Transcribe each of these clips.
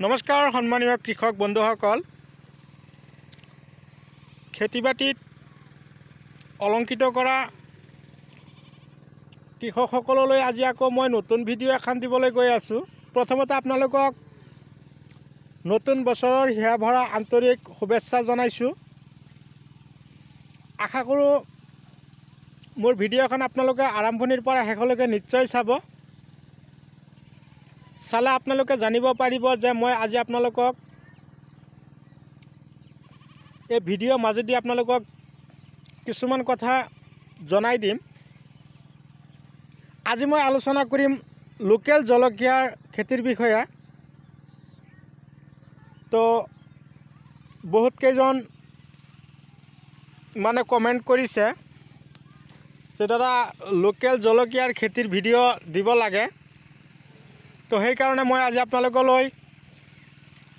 नमस्कार सम्मानीय कृषक बंधुसकल खेती बातित अलंकित करा कृषकসকললৈ আজি আকৌ মই নতুন ভিডিও এখন দিবলৈ গৈ আছো। প্ৰথমতে আপোনালোকক নতুন বছৰৰ হিয়া ভৰা আন্তৰিক শুভেচ্ছা জনাইছো। আশা কৰো মোৰ ভিডিওখন আপোনালোকে আৰম্ভণিৰ পৰা শেষলৈকে নিশ্চয় চাব। চালে আপোনালোকে জানিব পাৰিব যে মই আজি আপোনালোকক এই ভিডিওৰ মাজেদি আপোনালোকক কিছুমান কথা জনাই দিম। আজি মই আলোচনা কৰিম লোকেল জলকীয়াৰ খেতিৰ বিষয়ে। তো বহুত কেইজন মানে কমেন্ট কৰিছে যে দাদা লোকেল জলকীয়াৰ খেতিৰ ভিডিও দিব লাগে। তো সেই কাৰণে মই আজি আপোনালোকলৈ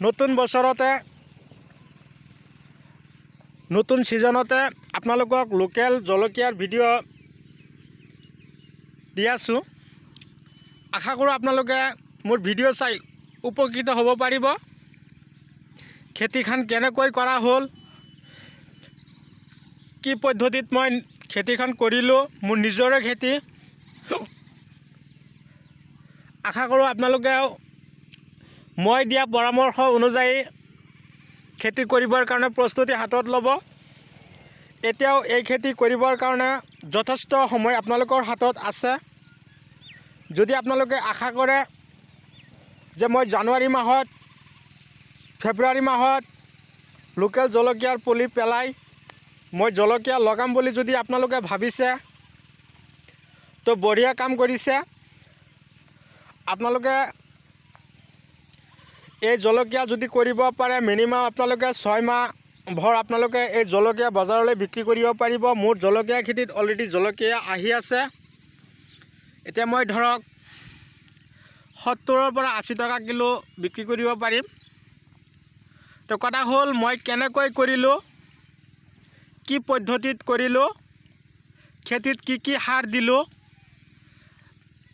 নতুন বছৰতে নতুন সিজনতে আপোনালোকক লোকেল জলকীয়াৰ ভিডিও দি আছো। আশা কৰো আপোনালোকে মোৰ ভিডিও চাই উপকৃত হ'ব পাৰিব। খেতিখন কেনেকৈ কৰা হ'ল, কি পদ্ধতিত মই খেতিখন কৰিলো, মোৰ নিজৰে খেতি। আশা কৰো আপোনালোকে মই দিয়া পৰামৰ্শ অনুযায়ী খেতি কৰিবৰ কাৰণে প্ৰস্তুতি হাতত ল'ব। এতিয়াও এই খেতি কৰিবৰ কাৰণে যথেষ্ট সময় আপোনালোকৰ হাতত আছে। যদি আপোনালোকে আশা কৰে যে মই জানুৱাৰী মাহত ফেব্ৰুৱাৰী মাহত লোকেল জলকীয়াৰ পুলি পেলাই মই জলকীয়া লগাম বুলি যদি আপোনালোকে ভাবিছে তো বঢ়িয়া কাম কৰিছে। আপোনালোকে এই জলকীয়া যদি কৰিব পাৰে মিনিমাম আপোনালোকে 6 মাহ ভৰ আপোনালোকে এই জলকীয়া বজাৰলৈ বিক্ৰী কৰিব পাৰিব। মোৰ জলকীয়া খেতিত অলৰেডি জলকীয়া আহি আছে। এতিয়া মই ধৰক 70 পৰা 80 টকা কিলো বিক্ৰী কৰিব পাৰিম। তো কথা হ'ল মই কেনেকৈ কৰিলো, কি পদ্ধতিত কৰিলো, খেতিত কি সাৰ দিলো,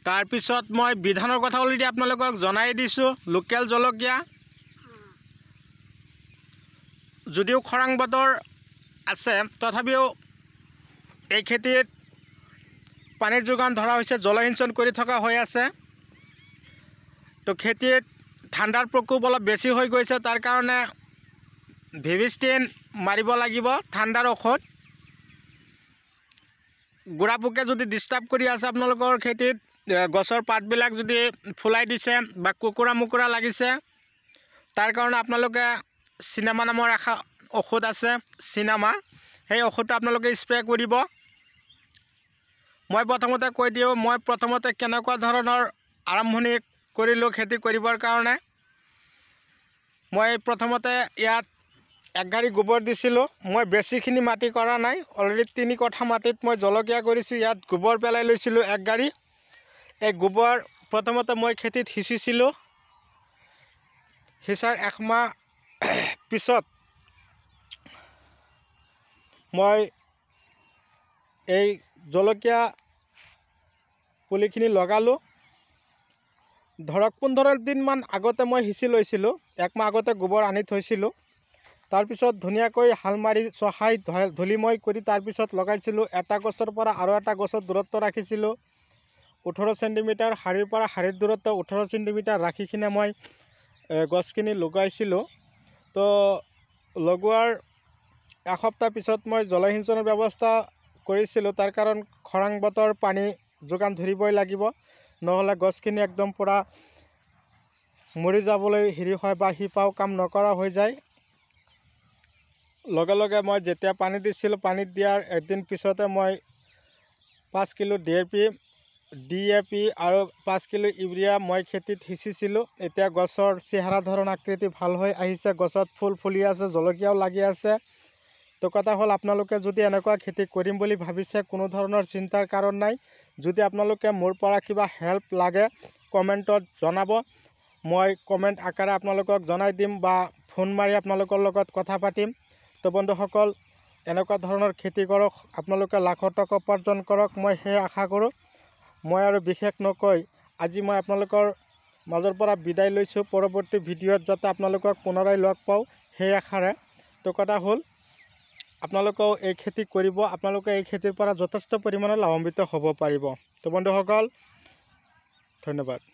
তাৰ পিছত মই বিধানৰ কথা অলৰেডি আপোনালোকক জনাই দিছো। লোকেল জলকীয়া যদিও খৰাং বতৰ আছে তথাপিও এই খেতিত পানীৰ যোগান ধৰা হৈছে, জলসিঞ্চন কৰি থকা হৈ আছে। তো খেতিত ঠাণ্ডাৰ প্ৰকোপ অলপ বেছি হৈ গৈছে, তাৰ কাৰণে ভিভিষ্টিন মাৰিব লাগিব ঠাণ্ডাৰ ঔষধ। গুড়া পোকে যদি ডিষ্টাৰ্ব কৰি আছে আপোনালোকৰ খেতিত, গছৰ পাতবিলাক যদি ফুলাই দিছে বা কুকুৰা মুকুৰা লাগিছে, তাৰ কাৰণে আপোনালোকে চিনেমা নামৰ ঔষধ আছে চিনেমা, সেই ঔষধটো আপোনালোকে স্প্ৰে কৰিব। মই প্ৰথমতে কৈ দিওঁ মই প্ৰথমতে কেনেকুৱা ধৰণৰ আৰম্ভণি কৰিলো খেতি কৰিবৰ কাৰণে। মই প্ৰথমতে ইয়াত 1 গাড়ী গোবৰ দিছিলোঁ। মই বেছিখিনি মাটি কৰা নাই, অলৰেডি 3 কঠা মাটিত মই জলকীয়া কৰিছোঁ। ইয়াত গোবৰ পেলাই লৈছিলোঁ 1 গাড়ী। এই গোবৰ প্ৰথমতে মই খেতিত সিঁচিছিলোঁ। সিঁচাৰ 1 মাহ পিছত মই এই জলকীয়া পুলিখিনি লগালোঁ। ধৰক 15 দিনমান আগতে মই সিঁচি লৈছিলোঁ, 1 মাহ আগতে গোবৰ আনি থৈছিলোঁ। তাৰপিছত ধুনীয়াকৈ হাল মাৰি চহাই ধূলি মই কৰি তাৰপিছত লগাইছিলোঁ। এটা গছৰ পৰা আৰু এটা গছৰ দূৰত্ব ৰাখিছিলোঁ 18 চেণ্টিমিটাৰ, শাৰীৰ পৰা শাৰীৰ দূৰত্ব 18 চেণ্টিমিটাৰ ৰাখি কিনে মই গছখিনি লগাইছিলোঁ। তো লগোৱাৰ এসপ্তাহ পিছত মই জলসিঞ্চনৰ ব্যৱস্থা কৰিছিলোঁ, তাৰ কাৰণ খৰাং বতৰ পানী যোগান ধৰিবই লাগিব, নহ'লে গছখিনি একদম পুৰা মৰি যাবলৈ হেৰি হয় বা শিপাও কাম নকৰা হৈ যায়। লগে লগে মই যেতিয়া পানী দিছিলোঁ, পানীত দিয়াৰ একদিন পিছতে মই 5 কিলো DAP আৰু 5 কিলো ইউৰিয়া মই খেতিত সিঁচিছিলোঁ। এতিয়া গছৰ চেহেৰা ধৰণ আকৃতি ভাল হৈ আহিছে, গছত ফুল ফুলি আছে, জলকীয়াও লাগি আছে। তো কথা হ'ল আপোনালোকে যদি এনেকুৱা খেতি কৰিম বুলি ভাবিছে কোনো ধৰণৰ চিন্তাৰ কাৰণ নাই। যদি আপোনালোকে মোৰ পৰা কিবা হেল্প লাগে কমেণ্টত জনাব, মই কমেণ্ট আকাৰে আপোনালোকক জনাই দিম বা ফোন মাৰি আপোনালোকৰ লগত কথা পাতিম। তো বন্ধুসকল এনেকুৱা ধৰণৰ খেতি কৰক, আপোনালোকে লাখৰ টকা উপাৰ্জন কৰক, মই সেই আশা কৰোঁ। মই আৰু বিশেষ নকৈ আজি মই আপোনালোকৰ মাজৰ পৰা বিদায় লৈছোঁ। পৰৱৰ্তী ভিডিঅ'ত যাতে আপোনালোকক পুনৰাই লগ পাওঁ সেই আশাৰে। তো কথা হ'ল আপোনালোকেও এই খেতি কৰিব, আপোনালোকে এই খেতিৰ পৰা যথেষ্ট পৰিমাণে লাভান্বিত হ'ব পাৰিব। তো বন্ধুসকল ধন্যবাদ।